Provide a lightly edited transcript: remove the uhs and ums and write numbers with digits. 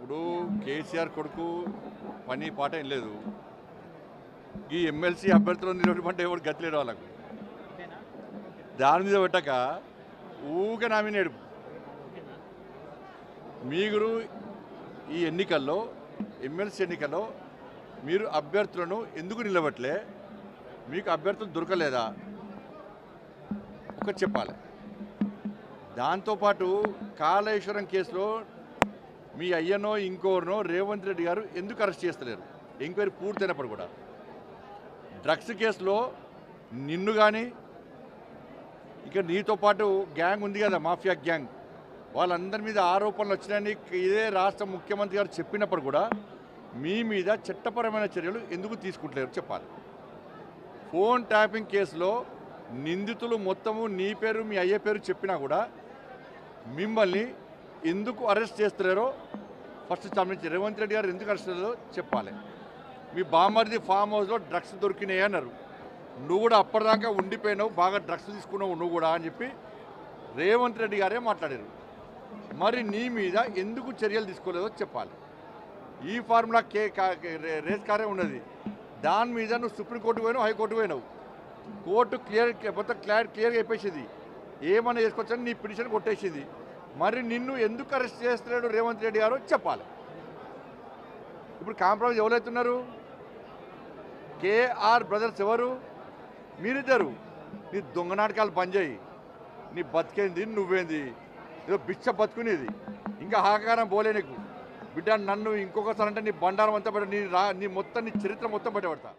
ఇప్పుడు కేసీఆర్ కొడుకు పని పాట ఏం లేదు. ఈ ఎమ్మెల్సీ అభ్యర్థులను నిలబడమంటే ఎవరు గతిలేడు వాళ్ళకు. దాని మీద పెట్టక ఊకే నామినేడు. మీరు ఈ ఎన్నికల్లో ఎమ్మెల్సీ ఎన్నికల్లో మీరు అభ్యర్థులను ఎందుకు నిలబట్టలే? మీకు అభ్యర్థులు దొరకలేదా? ఒకటి చెప్పాలి. దాంతోపాటు కాళేశ్వరం కేసులో మీ అయ్యనో ఇంకోరినో రేవంత్ రెడ్డి గారు ఎందుకు అరెస్ట్ చేస్తలేరు? ఎంక్వైరీ పూర్తయినప్పుడు కూడా. డ్రగ్స్ కేసులో నిన్ను కానీ ఇక నీతో పాటు గ్యాంగ్ ఉంది కదా, మాఫియా గ్యాంగ్, వాళ్ళందరి మీద ఆరోపణలు వచ్చినాయని ఇదే రాష్ట్ర ముఖ్యమంత్రి గారు చెప్పినప్పుడు కూడా మీ మీద చట్టపరమైన చర్యలు ఎందుకు తీసుకుంటలేరు చెప్పాలి. ఫోన్ ట్యాపింగ్ కేసులో నిందితులు మొత్తము నీ పేరు మీ అయ్యే పేరు చెప్పినా కూడా మిమ్మల్ని ఎందుకు అరెస్ట్ చేస్తలేరో ఫస్ట్ సంబంధించి రేవంత్ రెడ్డి గారు ఎందుకు అరెస్ట్ చేస్తారో చెప్పాలి. మీ బామ్మర్ది ఫామ్ హౌస్లో డ్రగ్స్ దొరికినాయి అన్నారు. నువ్వు కూడా అప్పటిదాకా ఉండిపోయినావు, బాగా డ్రగ్స్ తీసుకున్నావు నువ్వు కూడా అని చెప్పి రేవంత్ రెడ్డి గారే మాట్లాడారు. మరి నీ మీద ఎందుకు చర్యలు తీసుకోలేదో చెప్పాలి. ఈ ఫార్ములా రేస్ కారే ఉన్నది. దాని మీద నువ్వు సుప్రీంకోర్టు పోయినావు, హైకోర్టు పోయినావు. కోర్టు మొత్తం క్లియర్గా అయిపోయింది. ఏమన్నా చేసుకోవచ్చని నీ పిటిషన్ కొట్టేసింది. మరి నిన్ను ఎందుకు అరెస్ట్ చేస్తున్నాడు రేవంత్ రెడ్డి గారు చెప్పాలి. ఇప్పుడు కాంప్రమైజ్ ఎవరైతున్నారు? కేఆర్ బ్రదర్స్ ఎవరు? మీరిద్దరు. నీ దొంగ నాటకాలు బంద్ చేయి. నీ బతికేంది నువ్వేంది? ఏదో బిచ్చ బతుకునేది. ఇంకా ఆకారం పోలే నీకు బిడ్డ. నన్ను ఇంకొకసారి అంటే నీ బండారం అంతా నీ మొత్తం నీ చరిత్ర మొత్తం బయటపడతా.